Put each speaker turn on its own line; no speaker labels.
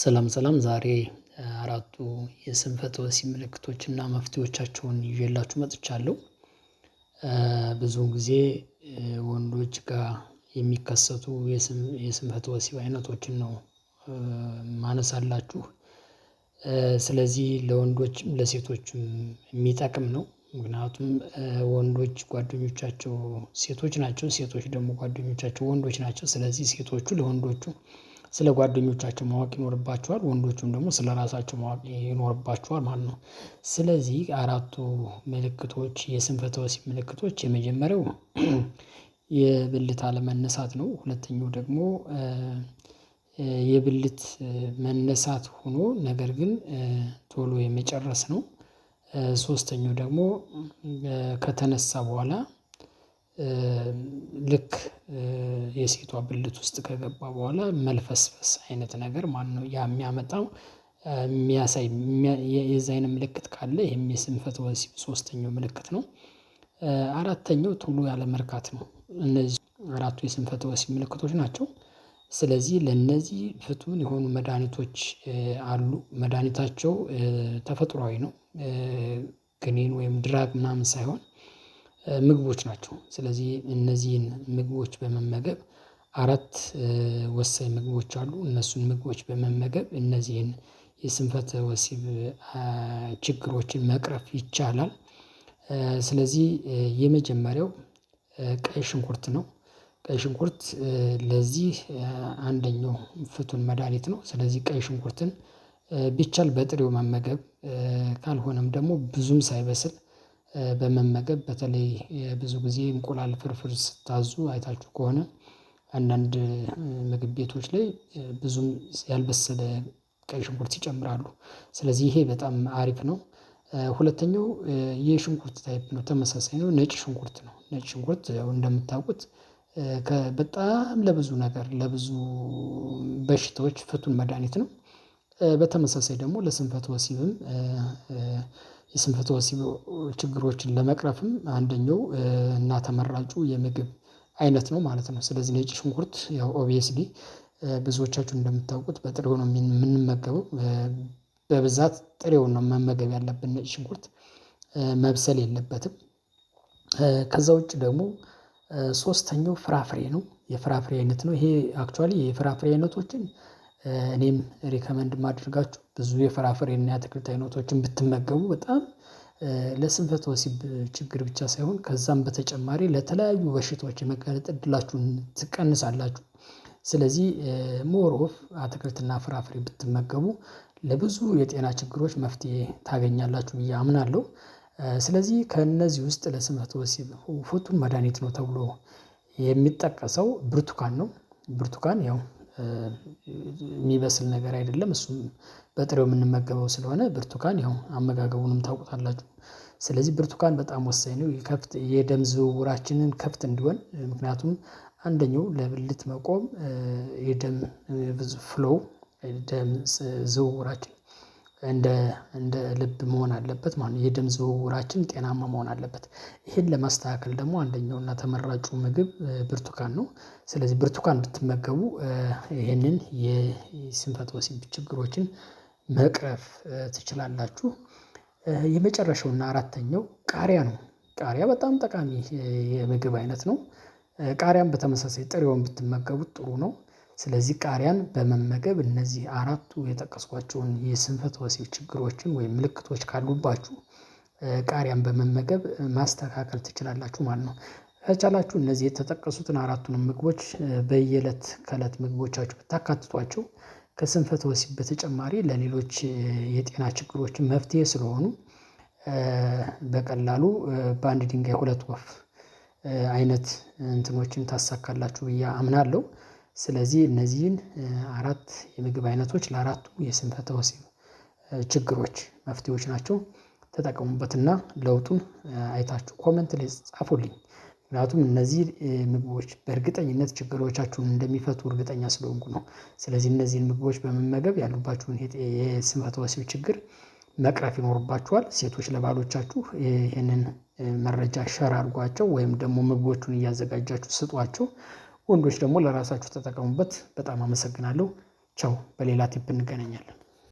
ሰላም ሰላም ዛሬ አራቱ የስንፈተ ወሲብ ምልክቶችና መፍትሄዎቻቸውን ይዤላችሁ መጥቻለሁ። ብዙውን ጊዜ ወንዶች ጋር የሚከሰቱ የስንፈተ ወሲብ አይነቶችን ነው ማነሳላችሁ። ስለዚህ ለወንዶችም ለሴቶችም የሚጠቅም ነው። ምክንያቱም ወንዶች ጓደኞቻቸው ሴቶች ናቸው ሴቶች ደግሞ ጓደኞቻቸው ወንዶች ናቸው። ስለዚህ ሴቶቹ ለወንዶቹ ስለ ጓደኞቻቸው ማወቅ ይኖርባቸዋል ወንዶቹም ደግሞ ስለራሳቸው ማወቅ ይኖርባቸዋል ማለት ነው። ስለዚህ አራቱ ምልክቶች የስንፈተ ወሲብ ምልክቶች የመጀመሪያው የብልት አለመነሳት ነው። ሁለተኛው ደግሞ የብልት መነሳት ሆኖ ነገር ግን ቶሎ የመጨረስ ነው። ሶስተኛው ደግሞ ከተነሳ በኋላ ልክ የሴቷ ብልት ውስጥ ከገባ በኋላ መልፈስፈስ አይነት ነገር ማነው ያ የሚያመጣው? የሚያሳይ የዚህ አይነት ምልክት ካለ ይሄም የስንፈተ ወሲብ ሶስተኛው ምልክት ነው። አራተኛው ቶሎ ያለመርካት ነው። እነዚህ አራቱ የስንፈተ ወሲብ ምልክቶች ናቸው። ስለዚህ ለእነዚህ ፍቱን የሆኑ መድኃኒቶች አሉ መድኃኒታቸው ተፈጥሮአዊ ነው። ክኒን ወይም ድራግ ምናምን ሳይሆን ምግቦች ናቸው። ስለዚህ እነዚህን ምግቦች በመመገብ አራት ወሳኝ ምግቦች አሉ እነሱን ምግቦች በመመገብ እነዚህን የስንፈተ ወሲብ ችግሮችን መቅረፍ ይቻላል። ስለዚህ የመጀመሪያው ቀይ ሽንኩርት ነው። ቀይ ሽንኩርት ለዚህ አንደኛው ፍቱን መድሃኒት ነው። ስለዚህ ቀይ ሽንኩርትን ቢቻል በጥሬው መመገብ ካልሆነም ደግሞ ብዙም ሳይበስል በመመገብ በተለይ ብዙ ጊዜ እንቁላል ፍርፍር ስታዙ አይታችሁ ከሆነ አንዳንድ ምግብ ቤቶች ላይ ብዙም ያልበሰለ ቀይ ሽንኩርት ይጨምራሉ። ስለዚህ ይሄ በጣም አሪፍ ነው። ሁለተኛው የሽንኩርት ታይፕ ነው ተመሳሳይ ነው ነጭ ሽንኩርት ነው። ነጭ ሽንኩርት ያው እንደምታውቁት በጣም ለብዙ ነገር ለብዙ በሽታዎች ፍቱን መድሃኒት ነው። በተመሳሳይ ደግሞ ለስንፈተ ወሲብም የስንፈተ ወሲብ ችግሮችን ለመቅረፍም አንደኛው እና ተመራጩ የምግብ አይነት ነው ማለት ነው። ስለዚህ ነጭ ሽንኩርት ያው ኦብቪየስሊ ብዙዎቻችሁ እንደምታውቁት በጥሬው ነው የምንመገበው። በብዛት ጥሬውን ነው መመገብ ያለብን ነጭ ሽንኩርት መብሰል የለበትም። ከዛ ውጪ ደግሞ ሶስተኛው ፍራፍሬ ነው የፍራፍሬ አይነት ነው። ይሄ አክቹዋሊ የፍራፍሬ አይነቶችን እኔም ሪከመንድ የማደርጋችሁ ብዙ የፍራፍሬና የአትክልት አይነቶችን ብትመገቡ በጣም ለስንፈተ ወሲብ ችግር ብቻ ሳይሆን ከዛም በተጨማሪ ለተለያዩ በሽታዎች የመጋለጥ እድላችሁን ትቀንሳላችሁ። ስለዚህ ሞር ኦፍ አትክልትና ፍራፍሬ ብትመገቡ ለብዙ የጤና ችግሮች መፍትሄ ታገኛላችሁ ብዬ አምናለሁ። ስለዚህ ከእነዚህ ውስጥ ለስንፈተ ወሲብ ፍቱን መድሃኒት ነው ተብሎ የሚጠቀሰው ብርቱካን ነው። ብርቱካን ያው የሚበስል ነገር አይደለም እሱም በጥሬው የምንመገበው ስለሆነ ብርቱካን ያው አመጋገቡንም ታውቁታላችሁ። ስለዚህ ብርቱካን በጣም ወሳኝ ነው። የደም ዝውውራችንን ክፍት እንዲሆን ምክንያቱም አንደኛው ለብልት መቆም የደም ብዙ ፍሎው ደም ዝውውራችን እንደ ልብ መሆን አለበት ማለት ነው። የደም ዝውውራችን ጤናማ መሆን አለበት። ይሄን ለማስተካከል ደግሞ አንደኛው እና ተመራጩ ምግብ ብርቱካን ነው። ስለዚህ ብርቱካን ብትመገቡ ይሄንን የስንፈተ ወሲብ ችግሮችን መቅረፍ ትችላላችሁ። የመጨረሻውና አራተኛው ቃሪያ ነው። ቃሪያ በጣም ጠቃሚ የምግብ አይነት ነው። ቃሪያን በተመሳሳይ ጥሬውን ብትመገቡት ጥሩ ነው። ስለዚህ ቃሪያን በመመገብ እነዚህ አራቱ የጠቀስኳቸውን የስንፈተ ወሲብ ችግሮችን ወይም ምልክቶች ካሉባችሁ ቃሪያን በመመገብ ማስተካከል ትችላላችሁ ማለት ነው። ከቻላችሁ እነዚህ የተጠቀሱትን አራቱንም ምግቦች በየእለት ከእለት ምግቦቻችሁ ብታካትቷቸው ከስንፈተ ወሲብ በተጨማሪ ለሌሎች የጤና ችግሮችን መፍትሄ ስለሆኑ በቀላሉ በአንድ ድንጋይ ሁለት ወፍ አይነት እንትኖችን ታሳካላችሁ ብዬ አምናለሁ። ስለዚህ እነዚህን አራት የምግብ አይነቶች ለአራቱ የስንፈተ ወሲብ ችግሮች መፍትሄዎች ናቸው። ተጠቀሙበትና ለውጡን አይታችሁ ኮመንት ላይ ጻፉልኝ። ምክንያቱም እነዚህ ምግቦች በእርግጠኝነት ችግሮቻችሁን እንደሚፈቱ እርግጠኛ ስለሆንኩ ነው። ስለዚህ እነዚህን ምግቦች በመመገብ ያሉባችሁን የስንፈተ ወሲብ ችግር መቅረፍ ይኖርባችኋል። ሴቶች ለባሎቻችሁ ይህንን መረጃ ሸር አድርጓቸው ወይም ደግሞ ምግቦቹን እያዘጋጃችሁ ስጧቸው። ወንዶች ደግሞ ለራሳችሁ ተጠቀሙበት። በጣም አመሰግናለሁ። ቻው በሌላ ቲፕ እንገናኛለን